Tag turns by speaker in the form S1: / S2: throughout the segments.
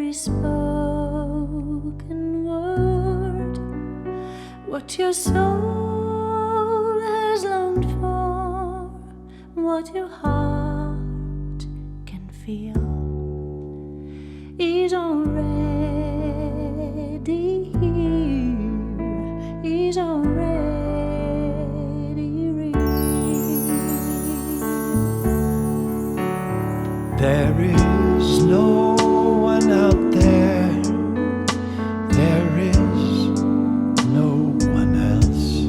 S1: every spoken word, what your soul has longed for, what your heart can feel, is already here, is already real.
S2: There is no one out there, there is no one else.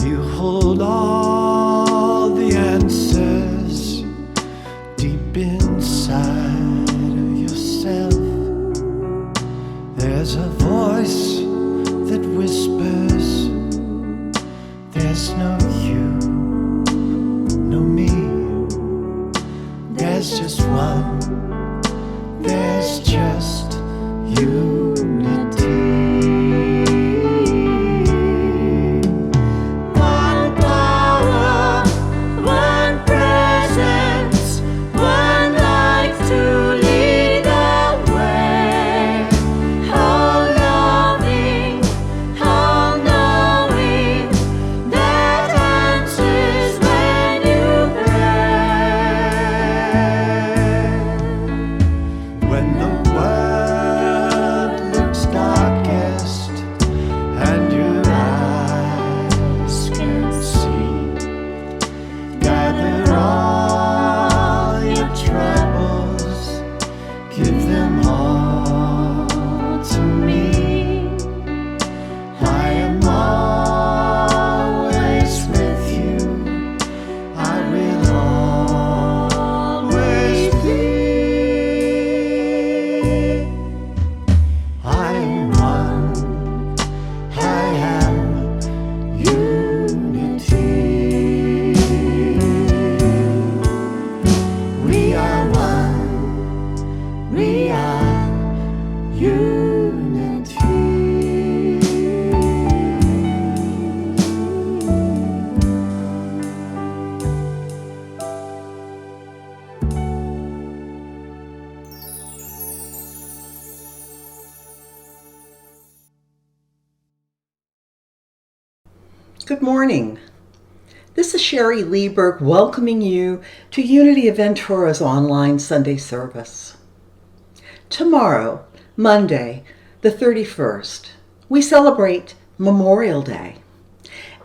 S2: You hold all the answers deep inside of yourself. There's a voice that whispers, there's no you, no me. There's just one, there's just unity.
S1: One power, one presence, one light to lead the way. How loving, how knowing, that answers when you pray.
S2: When the world looks darkest and your eyes can see, gather all your troubles, give them all to me. I am always with you, I will always be. I am one, I am unity. We are one, we are unity.
S3: Good morning. This is Sherry Lieberg welcoming you to Unity of Ventura's online Sunday service. Tomorrow, Monday, the 31st, we celebrate Memorial Day.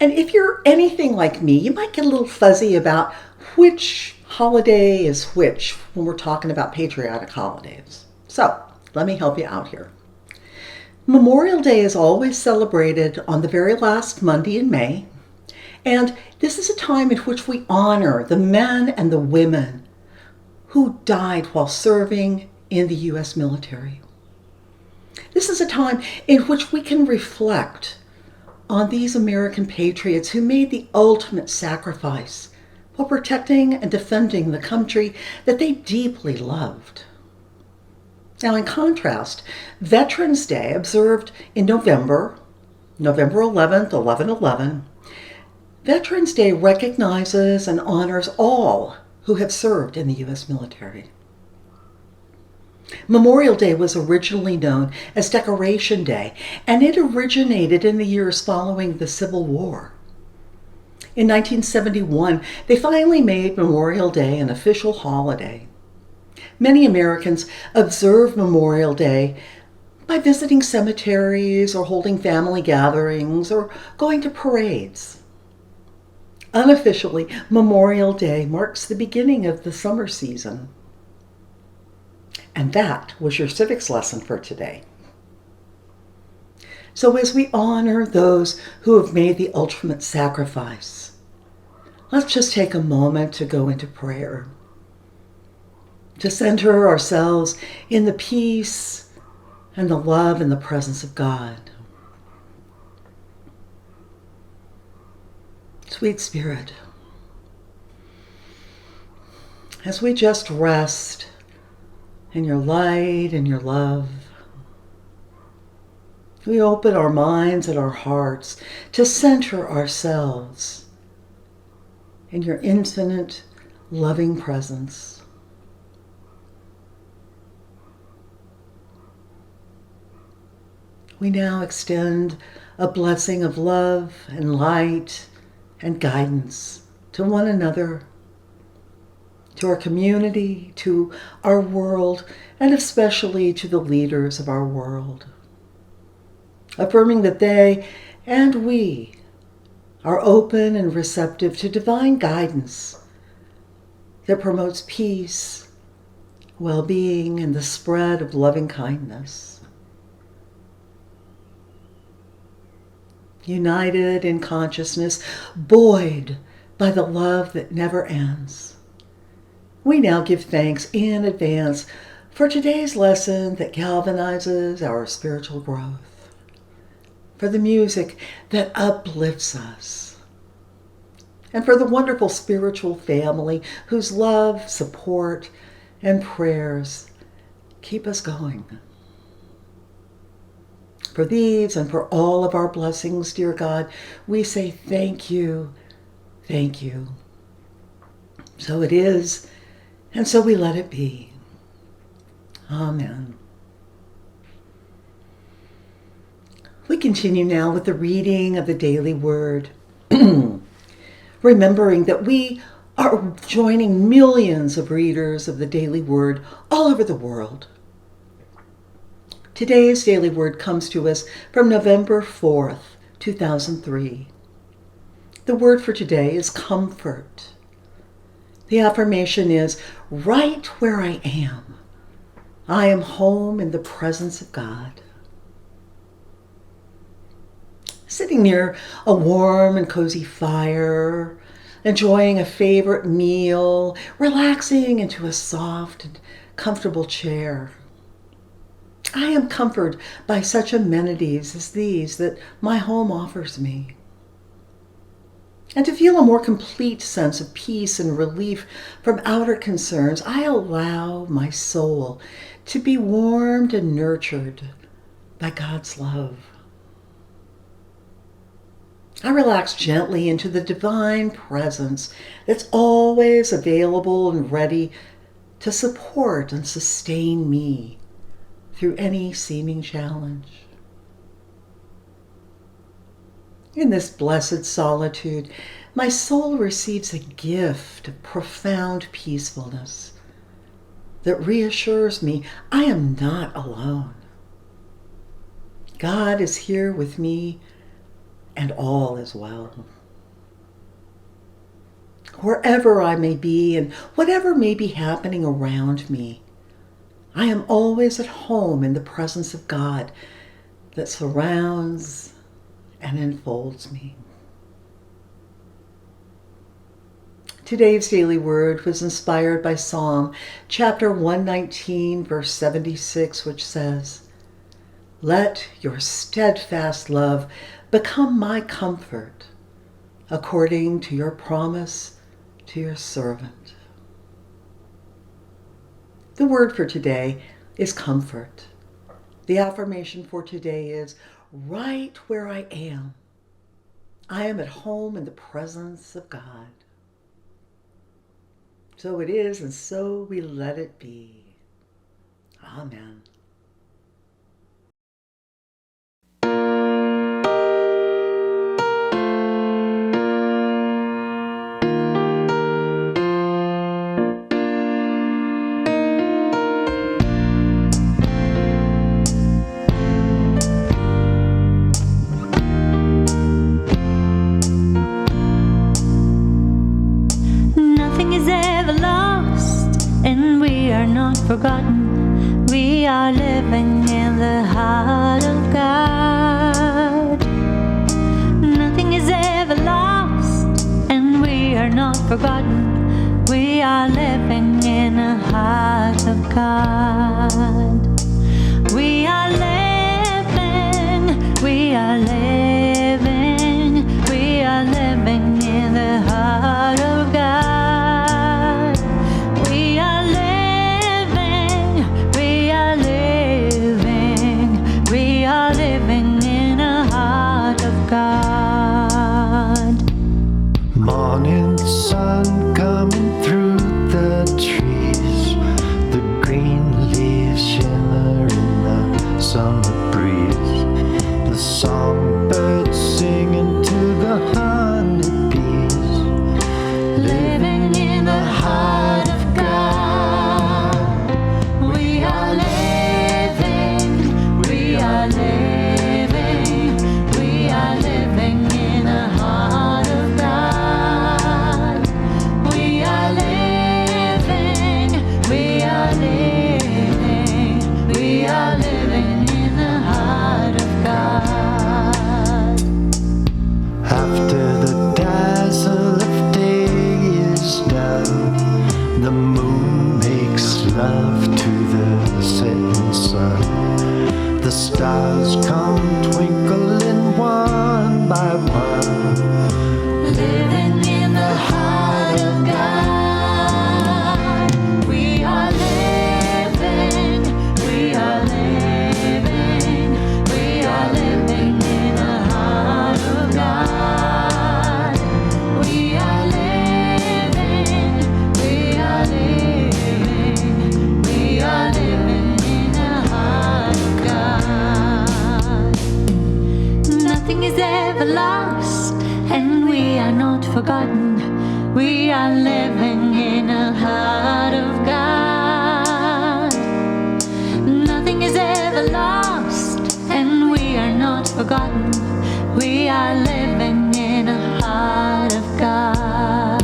S3: And if you're anything like me, you might get a little fuzzy about which holiday is which when we're talking about patriotic holidays. So, let me help you out here. Memorial Day is always celebrated on the very last Monday in May, and this is a time in which we honor the men and the women who died while serving in the U.S. military. This is a time in which we can reflect on these American patriots who made the ultimate sacrifice while protecting and defending the country that they deeply loved. Now, in contrast, Veterans Day, observed in November 11th, 11/11, Veterans Day recognizes and honors all who have served in the U.S. military. Memorial Day was originally known as Decoration Day, and it originated in the years following the Civil War. In 1971, they finally made Memorial Day an official holiday. Many Americans observe Memorial Day by visiting cemeteries or holding family gatherings or going to parades. Unofficially, Memorial Day marks the beginning of the summer season. And that was your civics lesson for today. So as we honor those who have made the ultimate sacrifice, let's just take a moment to go into prayer, to center ourselves in the peace and the love and the presence of God. Sweet Spirit, as we just rest in your light and your love, we open our minds and our hearts to center ourselves in your infinite, loving presence. We now extend a blessing of love and light and guidance to one another, to our community, to our world, and especially to the leaders of our world, affirming that they and we are open and receptive to divine guidance that promotes peace, well-being, and the spread of loving kindness. United in consciousness, buoyed by the love that never ends, we now give thanks in advance for today's lesson that galvanizes our spiritual growth, for the music that uplifts us, and for the wonderful spiritual family whose love, support, and prayers keep us going. For these and for all of our blessings, dear God, we say thank you, thank you. So it is, and so we let it be. Amen. We continue now with the reading of the daily word, remembering that we are joining millions of readers of the daily word all over the world. Today's daily word comes to us from November 4th, 2003. The word for today is comfort. The affirmation is, right where I am home in the presence of God. Sitting near a warm and cozy fire, enjoying a favorite meal, relaxing into a soft and comfortable chair. I am comforted by such amenities as these that my home offers me. And to feel a more complete sense of peace and relief from outer concerns, I allow my soul to be warmed and nurtured by God's love. I relax gently into the divine presence that's always available and ready to support and sustain me through any seeming challenge. In this blessed solitude, my soul receives a gift of profound peacefulness that reassures me I am not alone. God is here with me, and all is well. Wherever I may be and whatever may be happening around me, I am always at home in the presence of God that surrounds and enfolds me. Today's daily word was inspired by Psalm chapter 119, verse 76, which says, "Let your steadfast love become my comfort, according to your promise to your servant." The word for today is comfort. The affirmation for today is, right where I am at home in the presence of God. So it is, and so we let it be. Amen.
S1: Nothing is ever lost, and we are not forgotten. We are living in the heart of God. Nothing is ever lost, and we are not forgotten. We are living in the heart of God. We are living, we are living, we are living in the heart of God. We are living, we are living, we are living in the heart of God.
S2: Morning sun coming through the trees, the green leaves
S1: forgotten. We are living in the heart of God. Nothing is ever lost, and we are not forgotten. We are living in the heart of God.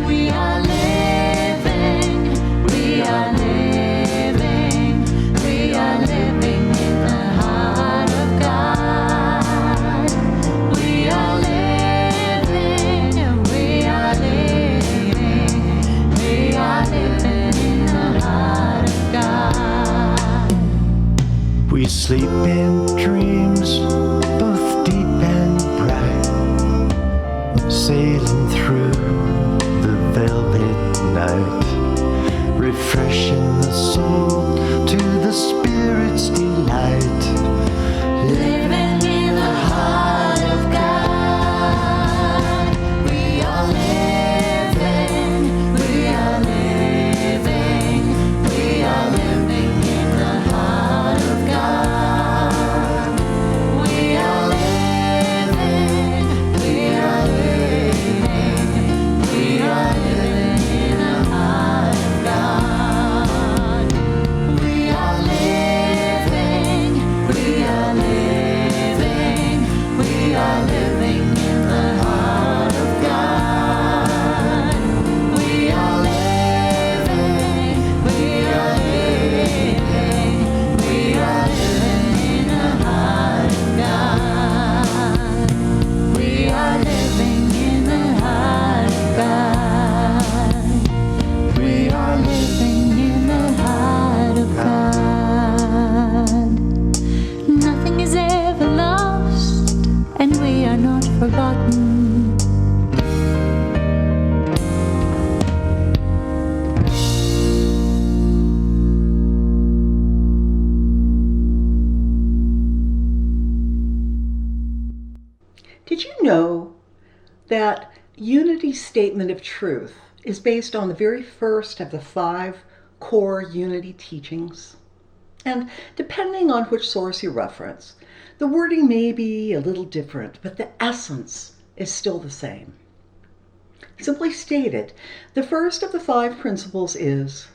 S1: We are living, we are living, we are living in the heart of God. We are living, we are living, we are living in the heart of God.
S2: We sleep in dreams, both deep and bright, sailing through the velvet night, refreshing the soul to the spirit's delight.
S1: Living in the heart of God. We are living, we are living, we are living in the heart of God. We are living, we are living, we are living in the heart of God. We are living, we are living, we are living in the heart of God. We are living, we are living, we are living in the heart of God. We are living in the heart of God. We are living in the heart of God. Nothing is ever lost, and we are not forgotten.
S3: Did you know that Unity's statement of truth is based on the very first of the 5 core Unity teachings? And depending on which source you reference, the wording may be a little different, but the essence is still the same. Simply stated, the first of the 5 principles is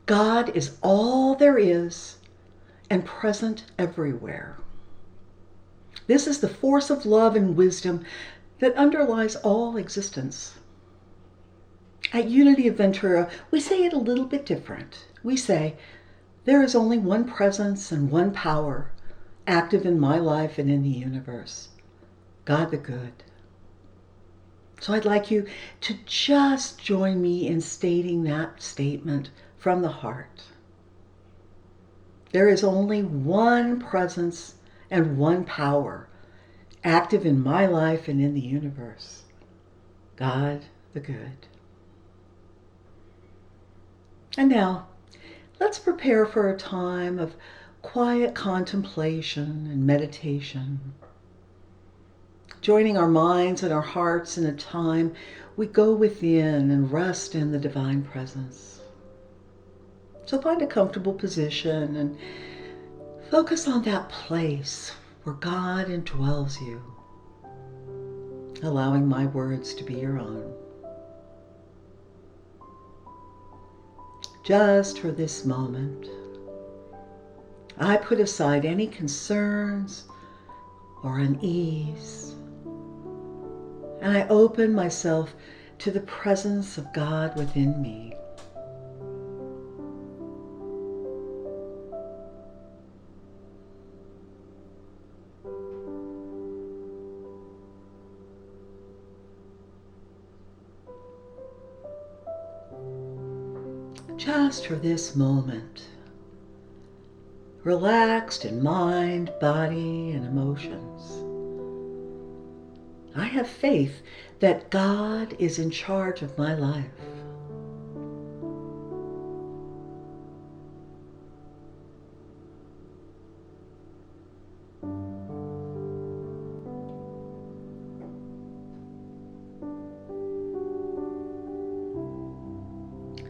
S3: God is all there is and present everywhere. This is the force of love and wisdom that underlies all existence. At Unity of Ventura, we say it a little bit different. We say, there is only one presence and one power active in my life and in the universe, God the Good. So I'd like you to just join me in stating that statement from the heart. There is only one presence and one power active in my life and in the universe, God the Good. And now, let's prepare for a time of quiet contemplation and meditation, joining our minds and our hearts in a time we go within and rest in the divine presence. So find a comfortable position and focus on that place where God indwells you, allowing my words to be your own. Just for this moment, I put aside any concerns or unease, and I open myself to the presence of God within me. Just for this moment, relaxed in mind, body, and emotions, I have faith that God is in charge of my life.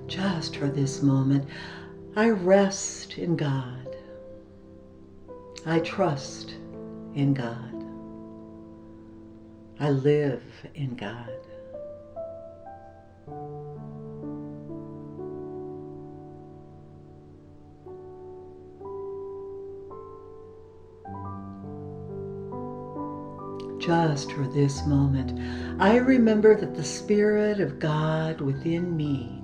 S3: Just for this moment, I rest in God. I trust in God. I live in God. Just for this moment, I remember that the Spirit of God within me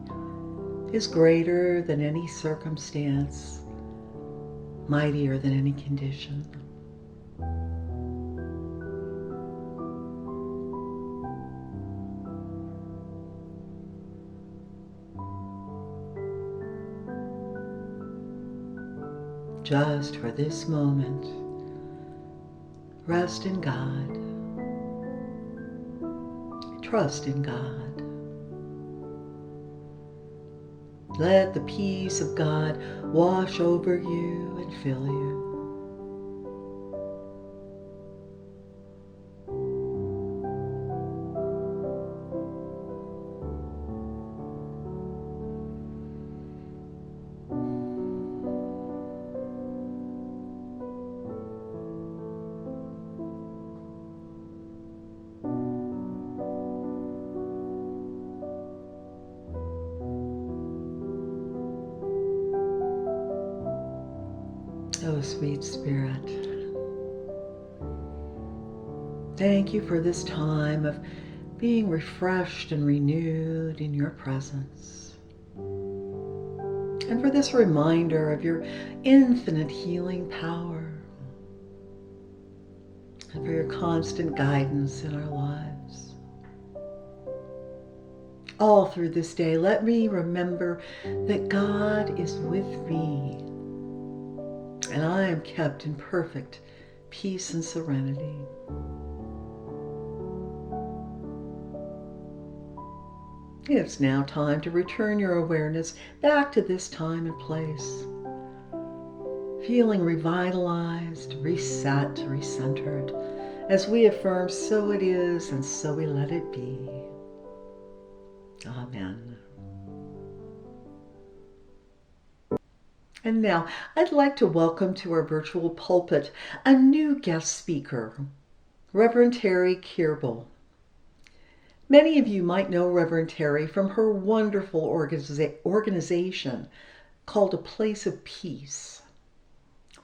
S3: is greater than any circumstance, mightier than any condition. Just for this moment, rest in God. Trust in God. Let the peace of God wash over you and fill you. Oh, sweet Spirit, thank you for this time of being refreshed and renewed in your presence. And for this reminder of your infinite healing power. And for your constant guidance in our lives. All through this day, let me remember that God is with me. And I am kept in perfect peace and serenity. It's now time to return your awareness back to this time and place. Feeling revitalized, reset, recentered, as we affirm, so it is and so we let it be. Amen. And now I'd like to welcome to our virtual pulpit a new guest speaker, Reverend Teri Kierbel. Many of you might know Reverend Teri from her wonderful organization called A Place of Peace,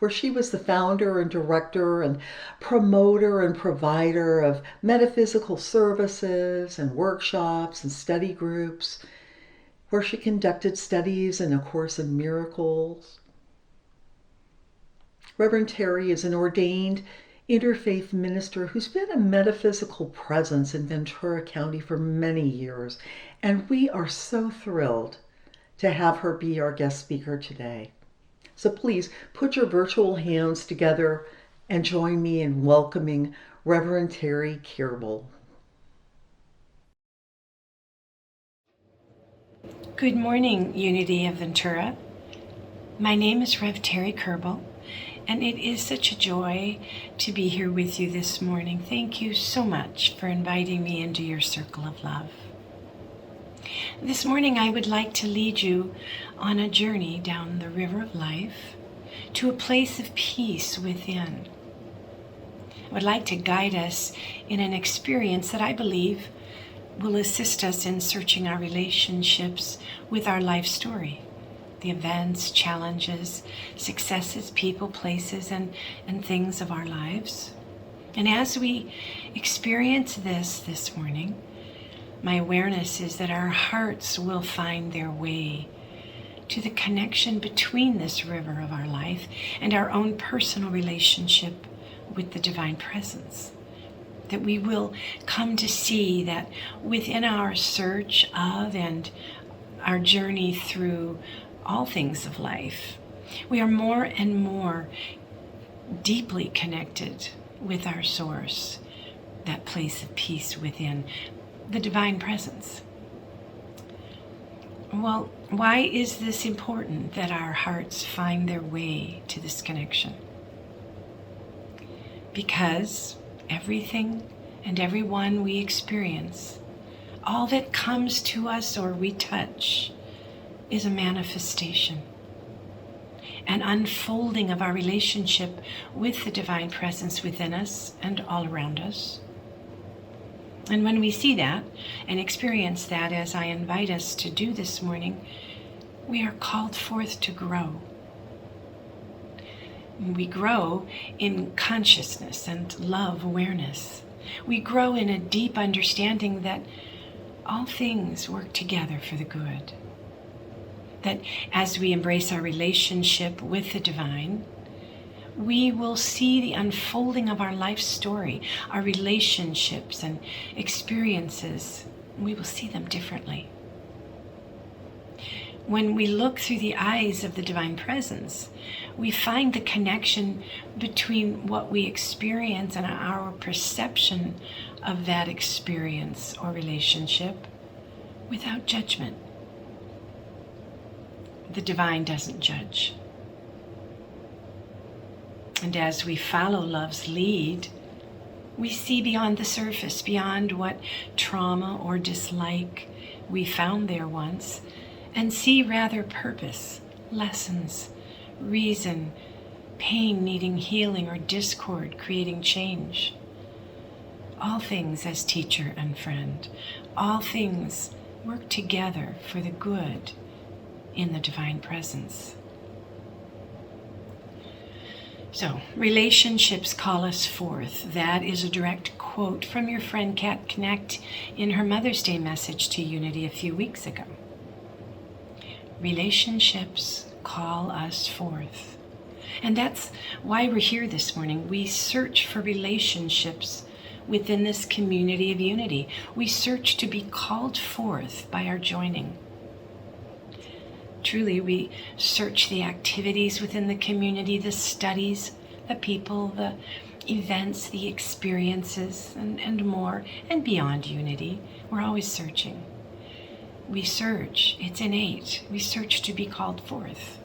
S3: where she was the founder and director and promoter and provider of metaphysical services and workshops and study groups, where she conducted studies in A Course in Miracles. Reverend Teri is an ordained interfaith minister who's been a metaphysical presence in Ventura County for many years, and we are so thrilled to have her be our guest speaker today. So please put your virtual hands together and join me in welcoming Reverend Teri Kierbel.
S4: Good morning, Unity of Ventura. My name is Rev Teri Kierbel, and it is such a joy to be here with you this morning. Thank you so much for inviting me into your circle of love. This morning I would like to lead you on a journey down the river of life to a place of peace within. I would like to guide us in an experience that I believe will assist us in searching our relationships with our life story, the events, challenges, successes, people, places, and things of our lives. And as we experience this morning, my awareness is that our hearts will find their way to the connection between this river of our life and our own personal relationship with the Divine Presence. That we will come to see that within our search of and our journey through all things of life, we are more and more deeply connected with our source, that place of peace within, the Divine Presence. Well, why is this important that our hearts find their way to this connection? Because everything and everyone we experience, all that comes to us or we touch, is a manifestation, an unfolding of our relationship with the Divine Presence within us and all around us. And when we see that and experience that, as I invite us to do this morning, we are called forth to grow. We grow in consciousness and love awareness. We grow in a deep understanding that all things work together for the good. That as we embrace our relationship with the divine, we will see the unfolding of our life story, our relationships and experiences. We will see them differently. When we look through the eyes of the divine presence, we find the connection between what we experience and our perception of that experience or relationship without judgment. The divine doesn't judge. And as we follow love's lead, we see beyond the surface, beyond what trauma or dislike we found there once, and see rather purpose, lessons, reason, pain needing healing, or discord creating change. All things as teacher and friend, all things work together for the good in the divine presence. So, relationships call us forth. That is a direct quote from your friend Kat Knecht in her Mother's Day message to Unity a few weeks ago. Relationships call us forth. And that's why we're here this morning. We search for relationships within this community of unity. We search to be called forth by our joining. Truly, we search the activities within the community, the studies, the people, the events, the experiences, and more, and beyond unity. We're always searching. We search, it's innate. We search to be called forth.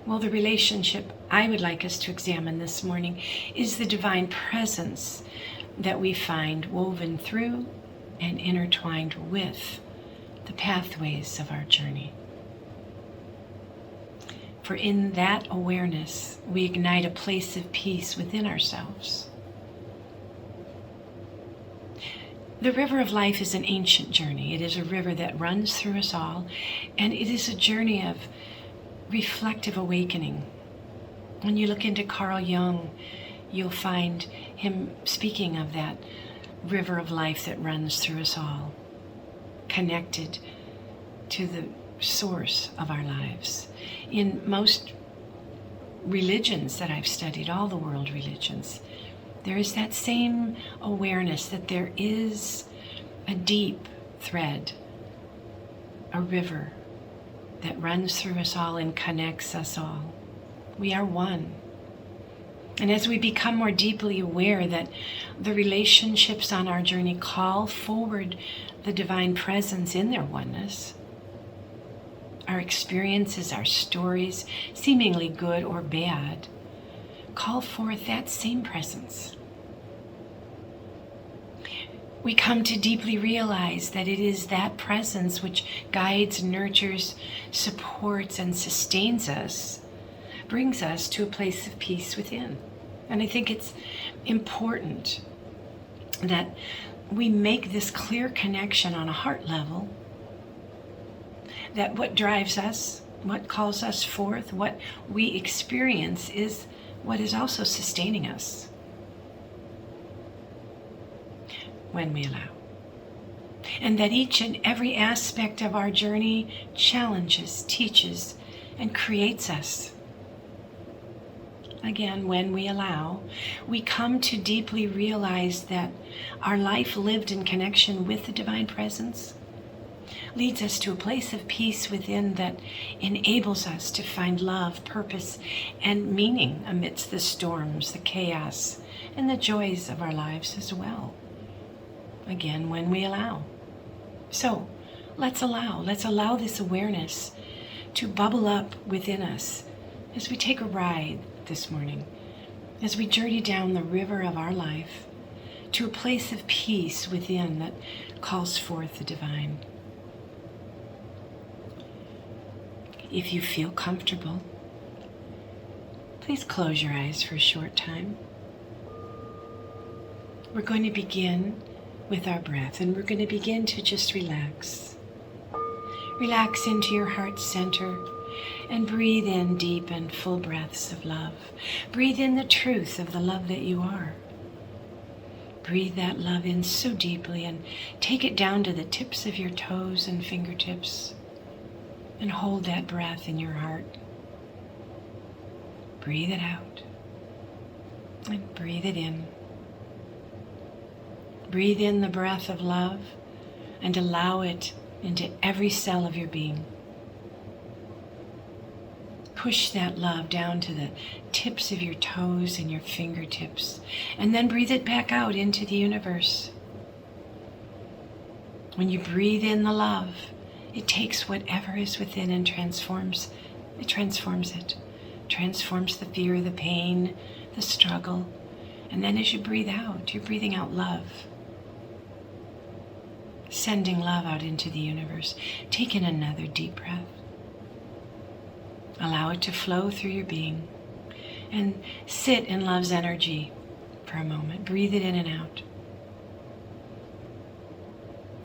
S4: Well, the relationship I would like us to examine this morning is the divine presence that we find woven through and intertwined with the pathways of our journey. For in that awareness, we ignite a place of peace within ourselves. The river of life is an ancient journey. It is a river that runs through us all, and it is a journey of reflective awakening. When you look into Carl Jung, you'll find him speaking of that river of life that runs through us all, connected to the source of our lives. In most religions that I've studied, all the world religions, there is that same awareness that there is a deep thread, a river that runs through us all and connects us all. We are one. And as we become more deeply aware that the relationships on our journey call forward the divine presence in their oneness, our experiences, our stories, seemingly good or bad, call forth that same presence. We come to deeply realize that it is that presence which guides, nurtures, supports, and sustains us, brings us to a place of peace within. And I think it's important that we make this clear connection on a heart level, that what drives us, what calls us forth, what we experience is what is also sustaining us when we allow. And that each and every aspect of our journey challenges, teaches, and creates us. Again, when we allow, we come to deeply realize that our life lived in connection with the divine presence leads us to a place of peace within that enables us to find love, purpose, and meaning amidst the storms, the chaos, and the joys of our lives as well. Again, when we allow. So, let's allow this awareness to bubble up within us as we take a ride this morning, as we journey down the river of our life to a place of peace within that calls forth the divine. If you feel comfortable, please close your eyes for a short time. we're going to begin with our breath, and we're going to begin to just relax. Relax into your heart center and breathe in deep and full breaths of love. Breathe in the truth of the love that you are. Breathe that love in so deeply and take it down to the tips of your toes and fingertips, and hold that breath in your heart. Breathe it out and breathe it in. Breathe in the breath of love and allow it into every cell of your being. Push that love down to the tips of your toes and your fingertips, and then breathe it back out into the universe. When you breathe in the love, it takes whatever is within and transforms it. Transforms the fear, the pain, the struggle. And then as you breathe out, you're breathing out love. Sending love out into the universe. Take in another deep breath. Allow it to flow through your being. And sit in love's energy for a moment. Breathe it in and out.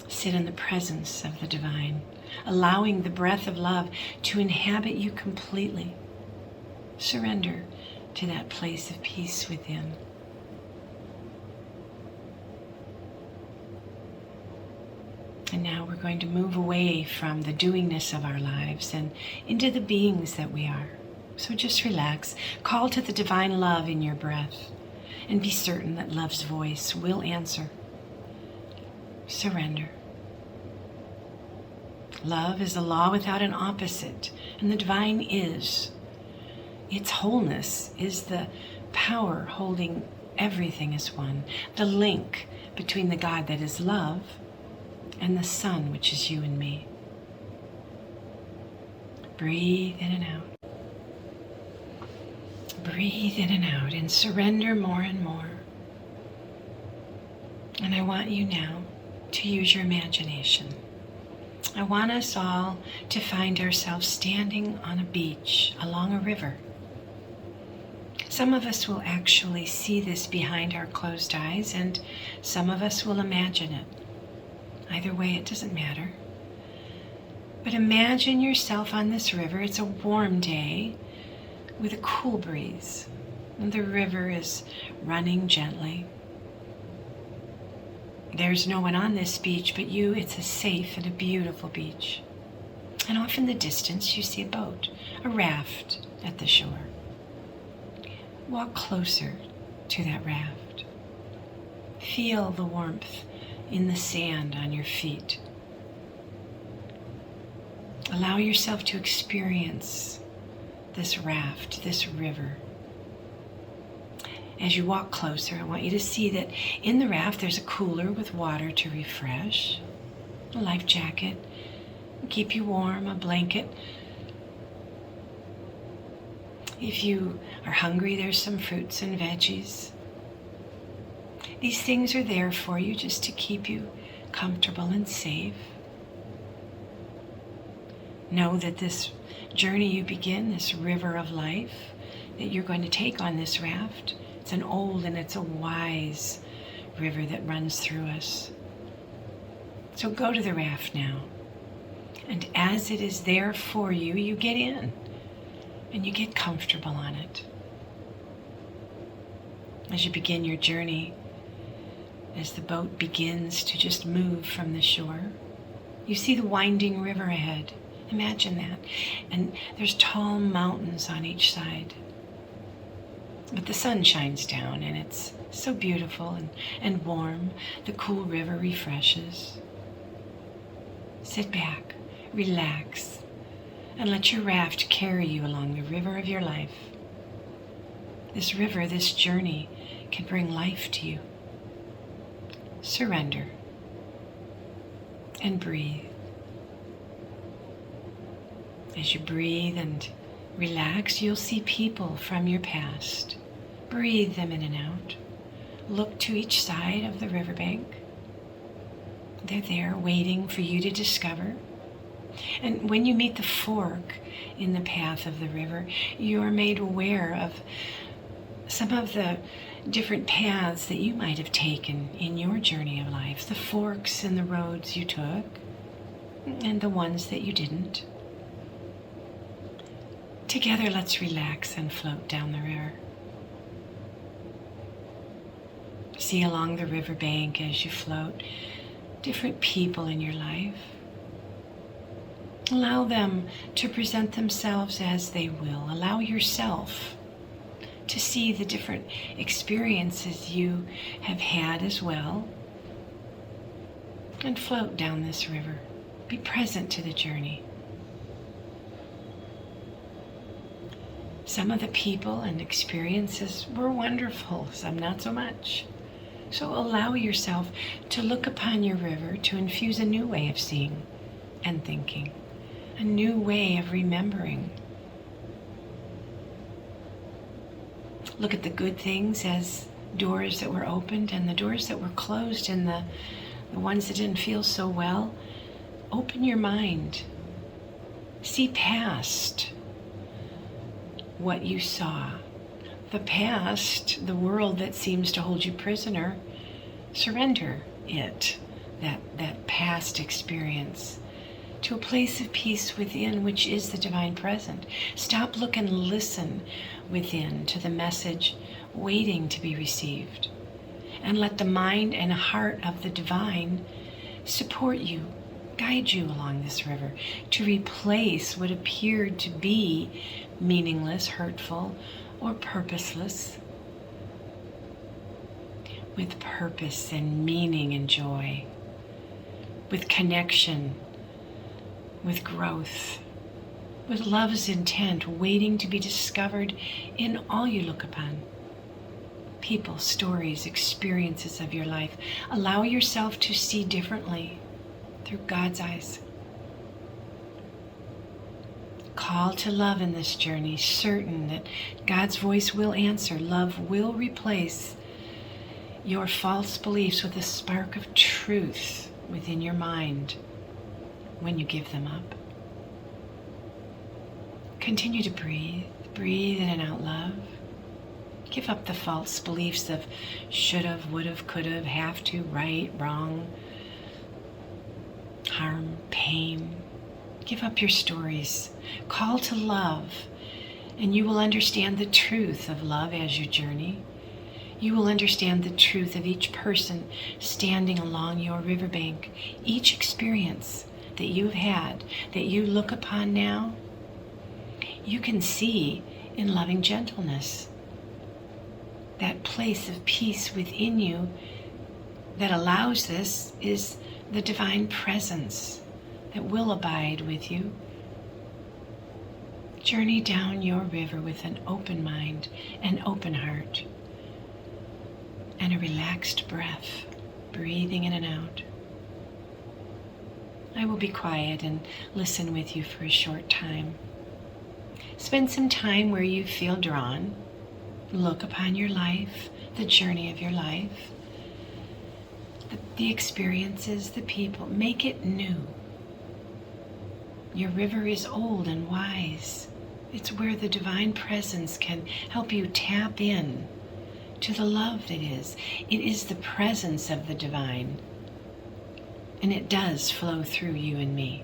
S4: Sit in the presence of the divine, allowing the breath of love to inhabit you completely. Surrender to that place of peace within. And now we're going to move away from the doingness of our lives and into the beings that we are. So just relax. Call to the divine love in your breath and be certain that love's voice will answer. Surrender. Love is a law without an opposite, and the divine is. Its wholeness is the power holding everything as one, the link between the God that is love and the sun, which is you and me. Breathe in and out. Breathe in and out and surrender more and more. And I want you now to use your imagination. I want us all to find ourselves standing on a beach along a river. Some of us will actually see this behind our closed eyes, and some of us will imagine it. Either way, it doesn't matter. But imagine yourself on this river. It's a warm day with a cool breeze. And the river is running gently. There's no one on this beach but you. It's a safe and a beautiful beach. And off in the distance, you see a boat, a raft at the shore. Walk closer to that raft. Feel the warmth in the sand on your feet. Allow yourself to experience this raft, this river. As you walk closer, I want you to see that in the raft there's a cooler with water to refresh, a life jacket, keep you warm, a blanket. If you are hungry, there's some fruits and veggies. These things are there for you just to keep you comfortable and safe. Know that this journey you begin, this river of life that you're going to take on this raft, it's an old and it's a wise river that runs through us. So go to the raft now. And as it is there for you, you get in and you get comfortable on it. As you begin your journey, as the boat begins to just move from the shore, you see the winding river ahead. Imagine that. And there's tall mountains on each side. But the sun shines down and it's so beautiful and warm. The cool river refreshes. Sit back, relax, and let your raft carry you along the river of your life. This river, this journey, can bring life to you. Surrender and breathe. As you breathe and relax, you'll see people from your past. Breathe them in and out. Look to each side of the riverbank. They're there waiting for you to discover. And when you meet the fork in the path of the river, you are made aware of some of the different paths that you might have taken in your journey of life, the forks in the roads you took, and the ones that you didn't. Together, let's relax and float down the river. See along the riverbank as you float different people in your life. Allow them to present themselves as they will. Allow yourself to see the different experiences you have had as well. And float down this river. Be present to the journey. Some of the people and experiences were wonderful, some not so much. So allow yourself to look upon your river to infuse a new way of seeing and thinking, a new way of remembering. Look at the good things as doors that were opened and the doors that were closed, and the ones that didn't feel so well. Open your mind. See past what you saw. The past, the world that seems to hold you prisoner, surrender it, that past experience, to a place of peace within, which is the divine present. Stop, look, and listen within to the message waiting to be received. And let the mind and heart of the divine support you, guide you along this river to replace what appeared to be meaningless, hurtful, or purposeless with purpose and meaning and joy, with connection, with growth, with love's intent waiting to be discovered in all you look upon. People, stories, experiences of your life. Allow yourself to see differently through God's eyes. Call to love in this journey, certain that God's voice will answer. Love will replace your false beliefs with a spark of truth within your mind when you give them up. Continue to breathe. Breathe in and out love. Give up the false beliefs of should've, would've, could've, have to, right, wrong, harm, pain. Give up your stories. Call to love, and you will understand the truth of love as you journey. You will understand the truth of each person standing along your riverbank. Each experience that you've had, that you look upon now, you can see in loving gentleness. That place of peace within you that allows this is the divine presence that will abide with you. Journey down your river with an open mind, an open heart, and a relaxed breath, breathing in and out. I will be quiet and listen with you for a short time. Spend some time where you feel drawn. Look upon your life, the journey of your life, the experiences, the people. Make it new. Your river is old and wise. It's where the divine presence can help you tap in to the love that is. It is the presence of the divine. And it does flow through you and me.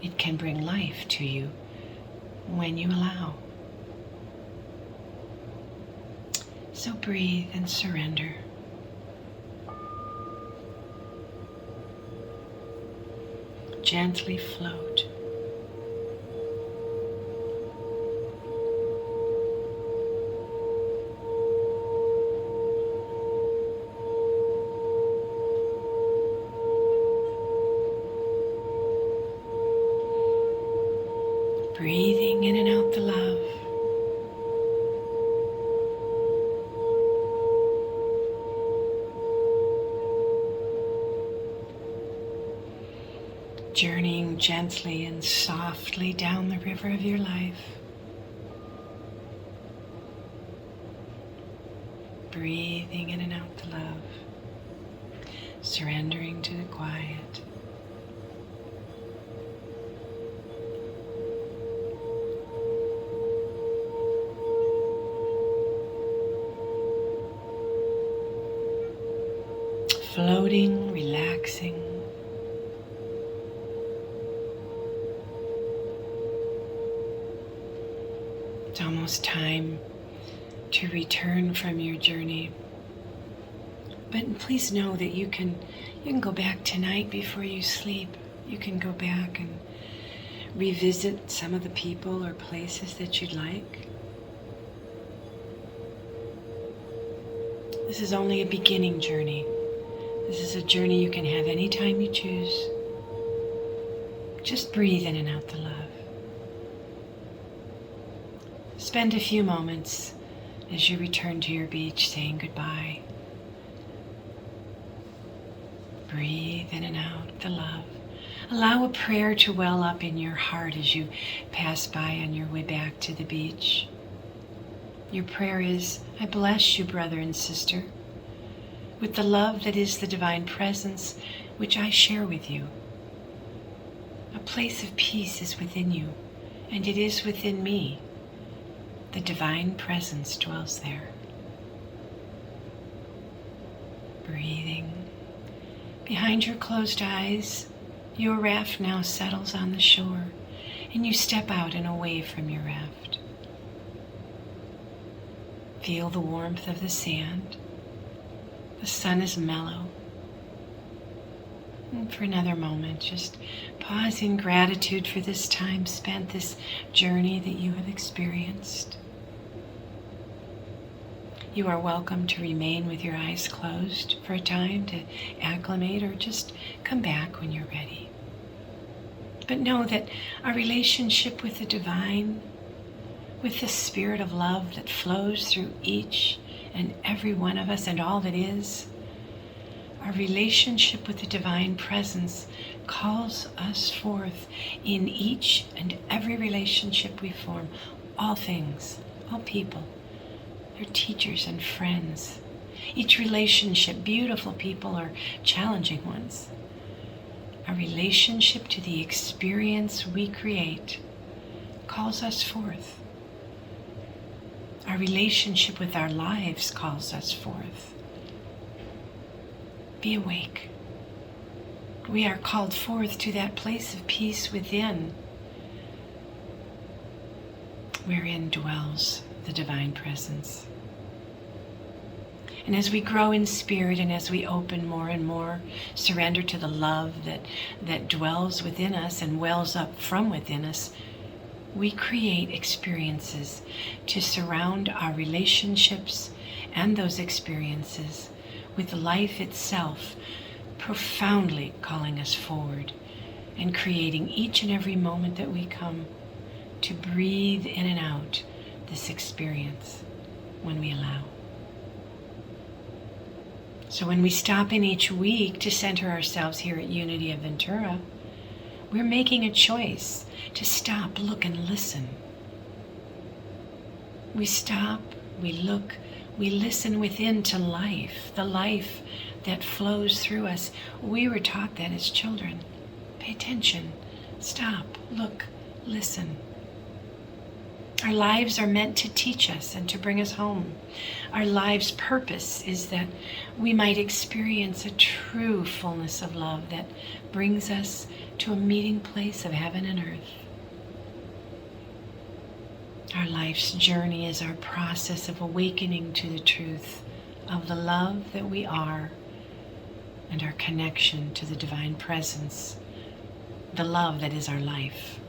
S4: It can bring life to you when you allow. So breathe and surrender. Gently float. Breathing in and out the love. Journeying gently and softly down the river of your life. Breathing in and out the love. Surrendering to the quiet. floating, relaxing. It's almost time to return from your journey. But please know that you can go back tonight before you sleep. You can go back and revisit some of the people or places that you'd like. This is only a beginning journey. This is a journey you can have anytime you choose. Just breathe in and out the love. Spend a few moments as you return to your beach saying goodbye. Breathe in and out the love. Allow a prayer to well up in your heart as you pass by on your way back to the beach. Your prayer is, I bless you, brother and sister, with the love that is the divine presence which I share with you. A place of peace is within you, and it is within me. The divine presence dwells there. Breathing. Behind your closed eyes, your raft now settles on the shore, and you step out and away from your raft. Feel the warmth of the sand. The sun is mellow. And for another moment, just pause in gratitude for this time spent, this journey that you have experienced. You are welcome to remain with your eyes closed for a time to acclimate, or just come back when you're ready. But know that our relationship with the divine, with the spirit of love that flows through each and every one of us and all that is, our relationship with the divine presence calls us forth in each and every relationship we form. All things, all people, their teachers and friends. Each relationship, beautiful people or challenging ones. Our relationship to the experience we create calls us forth. Our relationship with our lives calls us forth. Be awake. We are called forth to that place of peace within, wherein dwells the divine presence. And as we grow in spirit and as we open more and more, surrender to the love that dwells within us and wells up from within us, we create experiences to surround our relationships and those experiences with life itself, profoundly calling us forward and creating each and every moment that we come to breathe in and out this experience when we allow. So when we stop in each week to center ourselves here at Unity of Ventura, we're making a choice to stop, look, and listen. We stop, we look, we listen within to life, the life that flows through us. We were taught that as children. Pay attention, stop, look, listen. Our lives are meant to teach us and to bring us home. Our life's purpose is that we might experience a true fullness of love that brings us to a meeting place of heaven and earth. Our life's journey is our process of awakening to the truth of the love that we are and our connection to the divine presence, the love that is our life.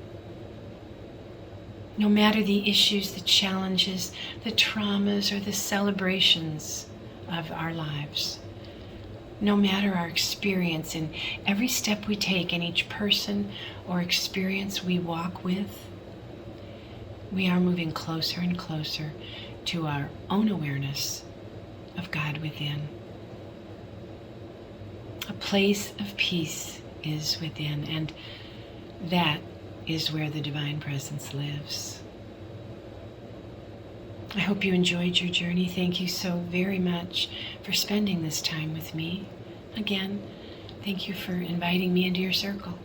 S4: No matter the issues, the challenges, the traumas, or the celebrations of our lives, no matter our experience in every step we take in each person or experience we walk with, we are moving closer and closer to our own awareness of God within. A place of peace is within, and that is where the divine presence lives. I hope you enjoyed your journey. Thank you so very much for spending this time with me. Again, thank you for inviting me into your circle.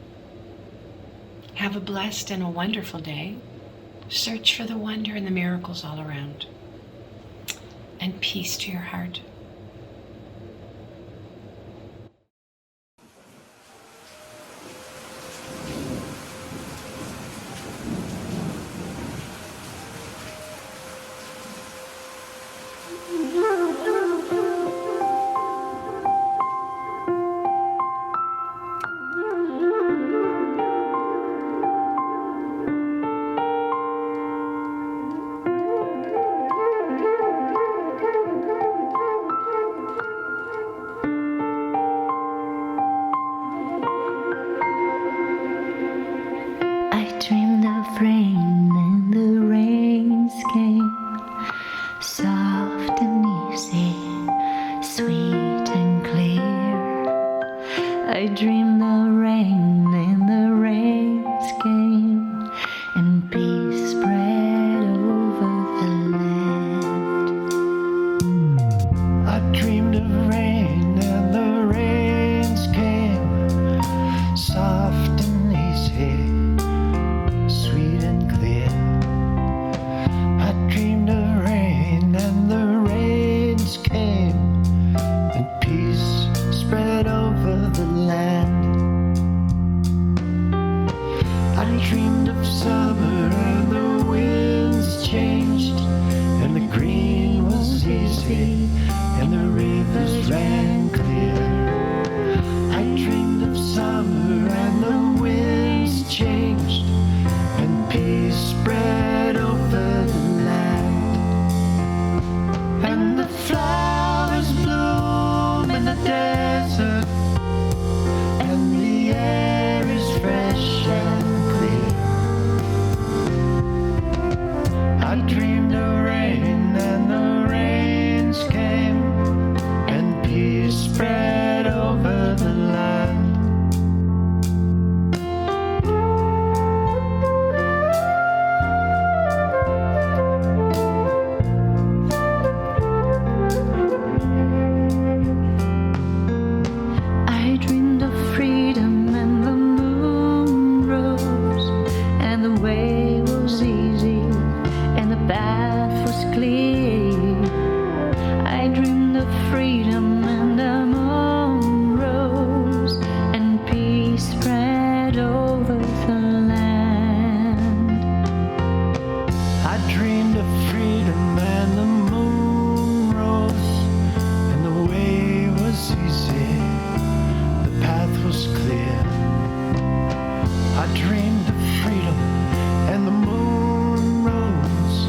S4: Have a blessed and a wonderful day. Search for the wonder and the miracles all around. And peace to your heart.
S1: path was clear. I dreamed of freedom and the moon rose and peace spread over the land.
S2: I dreamed of freedom and the moon rose and the way was easy, the path was clear. I dreamed of freedom and the moon rose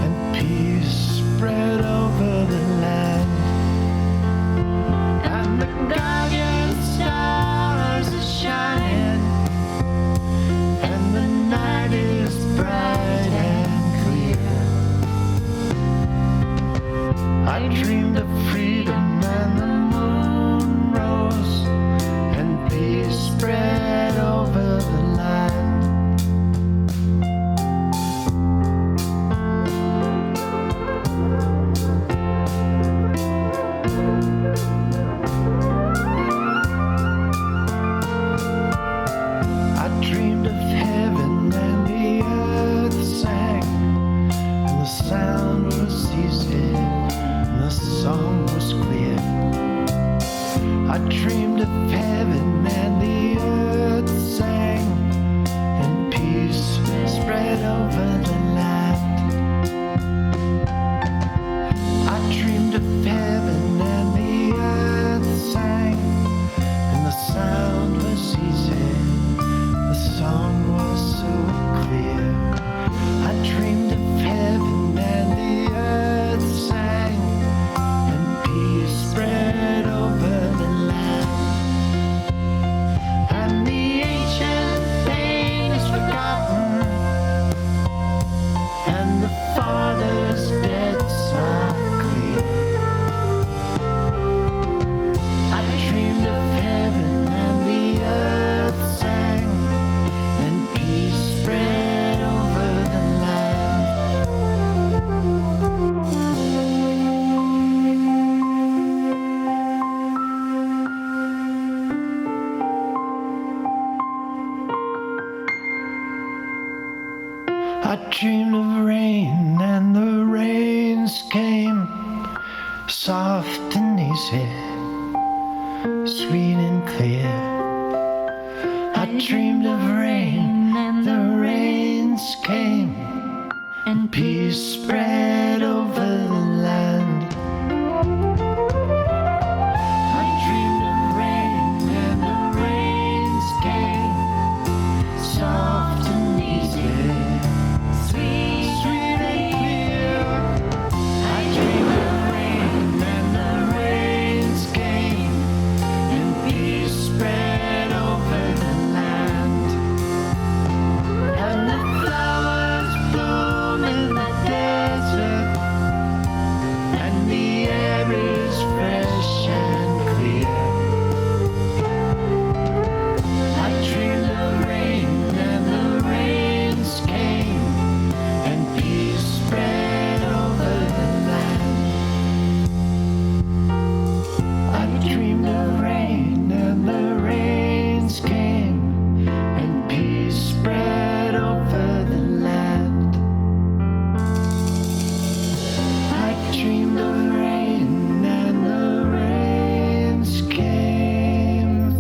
S2: and peace spread over the land. And the guardian stars are shining and the night is bright and clear. I dreamed of freedom and the moon rose and peace spread over the land. I dreamed of heaven and the earth sang, and the sound was easy, and the song was clear. I dreamed of heaven and the earth sang, and peace spread over the land. I dreamed of heaven and the earth sang, and the sound was easy, the song was so clear. I dreamed of heaven and the earth sang, and peace spread over the land. And the ancient pain is forgotten, and the Father's debts are clear. I dreamed of heaven and the earth sang, and peace spread over the land. I dreamed of rain and the rains came, soft and easy, sweet and clear. I dreamed of rain and the rains came, and peace spread over the land. I dreamed of rain and the rains came, soft and easy, sweet and clear. I dreamed of rain and the rains came, and peace spread over the land. And the flowers bloom in the desert, and the air is fresh and clear. I dreamed of rain and the rains came, and peace spread over the land. I dreamed of rain and the rains came, and peace spread over the land. I dreamed of rain and the rains came.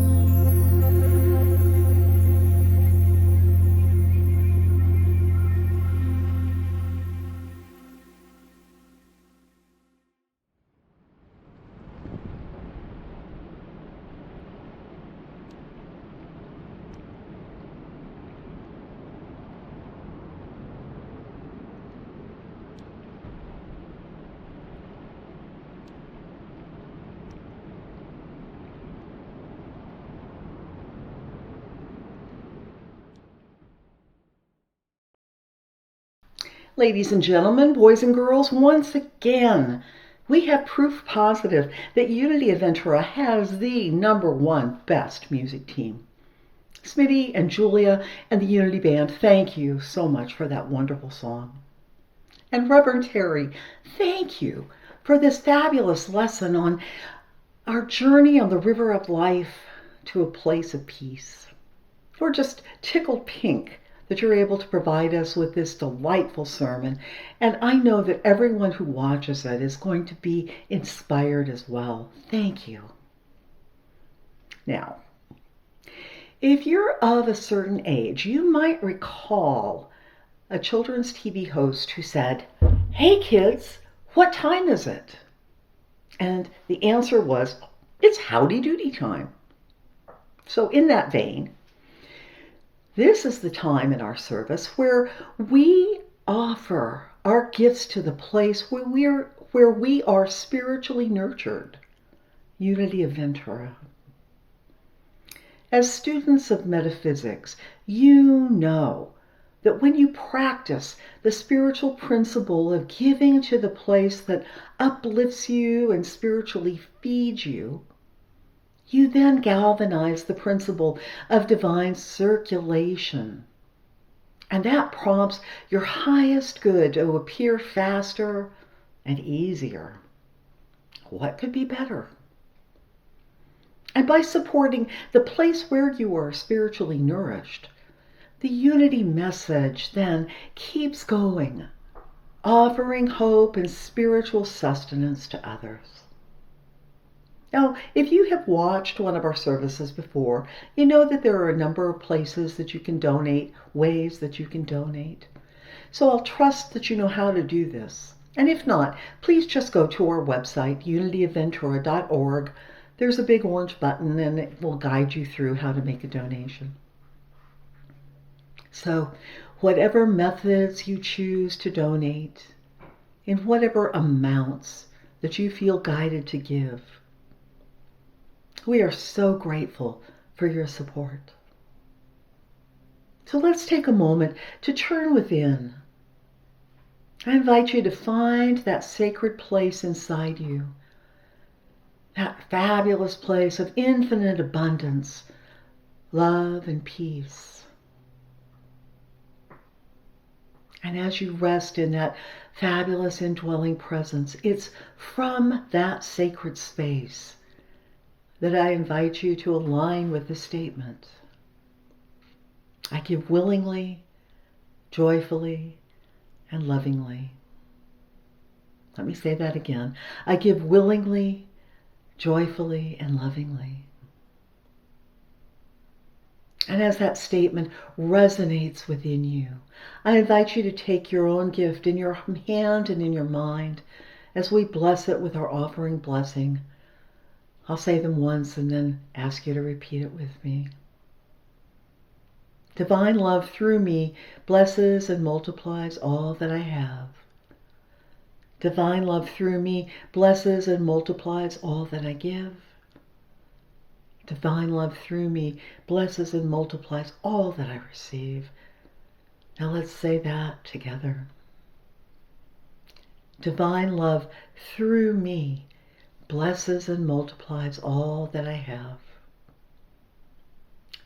S3: Ladies and gentlemen, boys and girls, once again, we have proof positive that Unity of Ventura has the #1 best music team. Smitty and Julia and the Unity Band, thank you so much for that wonderful song. And Reverend Teri, thank you for this fabulous lesson on our journey on the river of life to a place of peace. We're just tickled pink that you're able to provide us with this delightful sermon. And I know that everyone who watches it is going to be inspired as well. Thank you. Now, if you're of a certain age, you might recall a children's TV host who said, "Hey kids, what time is it?" And the answer was, "It's howdy doody time." So in that vein, this is the time in our service where we offer our gifts to the place where we are spiritually nurtured. Unity of Ventura. As students of metaphysics, you know that when you practice the spiritual principle of giving to the place that uplifts you and spiritually feeds you, you then galvanize the principle of divine circulation. And that prompts your highest good to appear faster and easier. What could be better? And by supporting the place where you are spiritually nourished, the unity message then keeps going, offering hope and spiritual sustenance to others. Now, if you have watched one of our services before, you know that there are a number of places that you can donate, ways that you can donate. So I'll trust that you know how to do this. And if not, please just go to our website, unityofventura.org. There's a big orange button and it will guide you through how to make a donation. So, whatever methods you choose to donate, in whatever amounts that you feel guided to give, we are so grateful for your support. So let's take a moment to turn within. I invite you to find that sacred place inside you, that fabulous place of infinite abundance, love, and peace. And as you rest in that fabulous indwelling presence, it's from that sacred space that I invite you to align with the statement, I give willingly, joyfully, and lovingly. Let me say that again. I give willingly, joyfully, and lovingly. And as that statement resonates within you, I invite you to take your own gift in your hand and in your mind as we bless it with our offering blessing. I'll say them once and then ask you to repeat it with me. Divine love through me blesses and multiplies all that I have. Divine love through me blesses and multiplies all that I give. Divine love through me blesses and multiplies all that I receive. Now let's say that together. Divine love through me blesses and multiplies all that I have.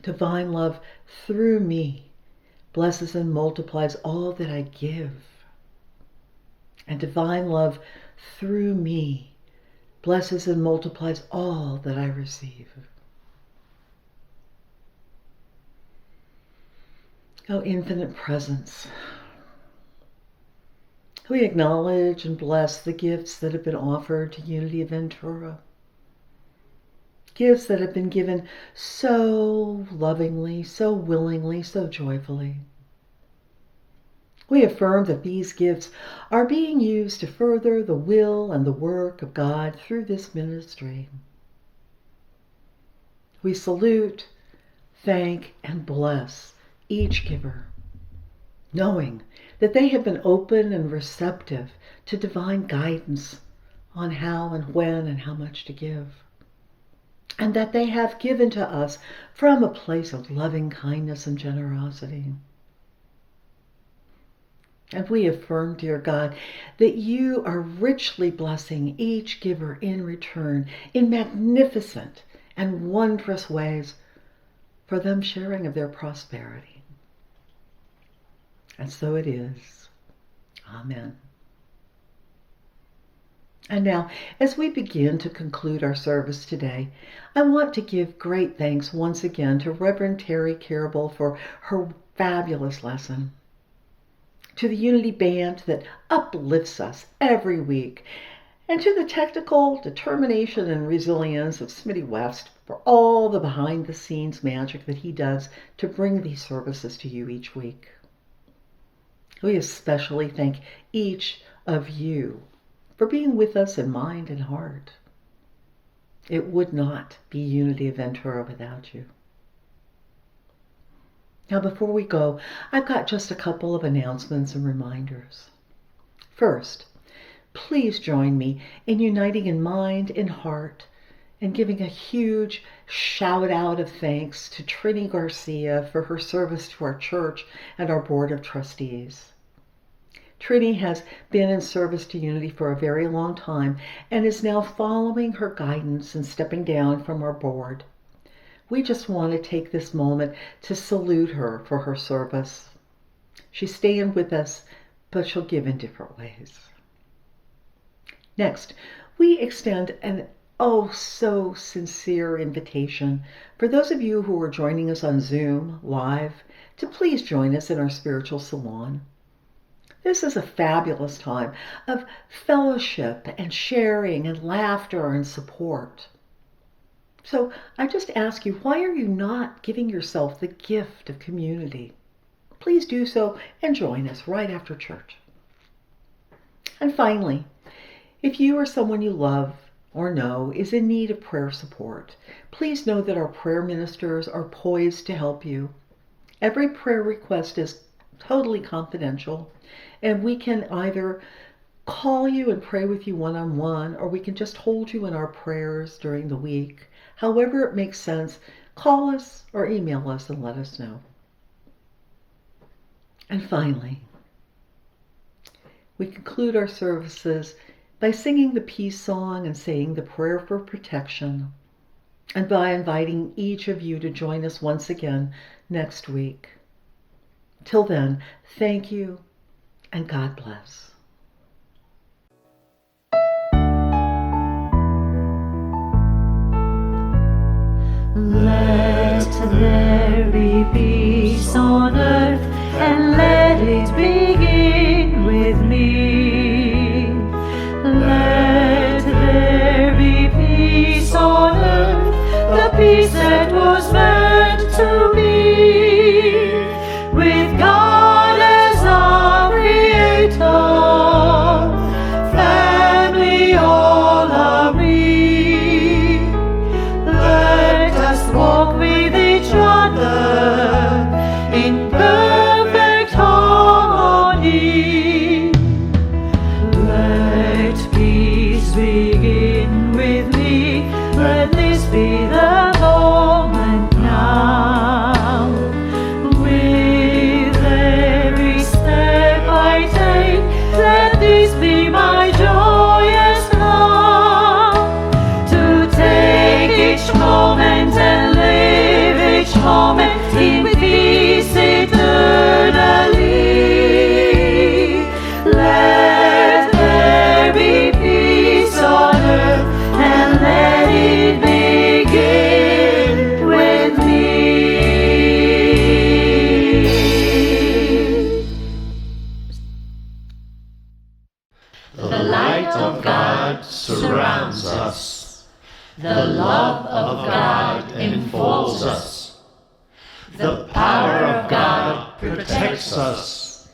S3: Divine love through me blesses and multiplies all that I give. And divine love through me blesses and multiplies all that I receive. Oh, infinite presence, we acknowledge and bless the gifts that have been offered to Unity of Ventura. Gifts that have been given so lovingly, so willingly, so joyfully. We affirm that these gifts are being used to further the will and the work of God through this ministry. We salute, thank, and bless each giver, knowing that they have been open and receptive to divine guidance on how and when and how much to give, and that they have given to us from a place of loving kindness and generosity. And we affirm, dear God, that you are richly blessing each giver in return in magnificent and wondrous ways for them sharing of their prosperity. And so it is. Amen. And now, as we begin to conclude our service today, I want to give great thanks once again to Reverend Teri Kierbel for her fabulous lesson. To the Unity Band that uplifts us every week, and to the technical determination and resilience of Smitty West for all the behind-the-scenes magic that he does to bring these services to you each week. We especially thank each of you for being with us in mind and heart. It would not be Unity of Ventura without you. Now, before we go, I've got just a couple of announcements and reminders. First, please join me in uniting in mind and heart and giving a huge shout out of thanks to Trini Garcia for her service to our church and our Board of Trustees. Trini has been in service to Unity for a very long time and is now following her guidance and stepping down from our board. We just want to take this moment to salute her for her service. She's staying with us, but she'll give in different ways. Next, we extend an so sincere invitation for those of you who are joining us on Zoom live to please join us in our spiritual salon. This is a fabulous time of fellowship and sharing and laughter and support. So I just ask you, why are you not giving yourself the gift of community? Please do so and join us right after church. And finally, if you or someone you love or know is in need of prayer support, please know that our prayer ministers are poised to help you. Every prayer request is totally confidential, and we can either call you and pray with you one-on-one, or we can just hold you in our prayers during the week. However it makes sense, call us or email us and let us know. And finally, we conclude our services by singing the peace song and saying the prayer for protection, and by inviting each of you to join us once again next week. Till then, thank you and God bless.
S1: Let there be peace on earth, and let it begin with me. Let there be peace on earth, the peace that was meant to be, with God as our Creator, family all are we. Let us walk with each other in perfect harmony. Let peace begin with me. Let this be the moment now. With every step I take, let this be my joyous love. To take each moment and live each moment in peace eternally. Let there be peace on earth, and let it begin with me.
S2: The light of God surrounds us. The love of God enfolds us. The power of God protects us.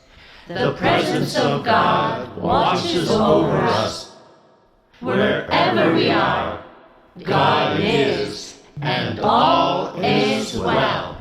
S2: The presence of God watches over us. Wherever we are, God is, and all is well.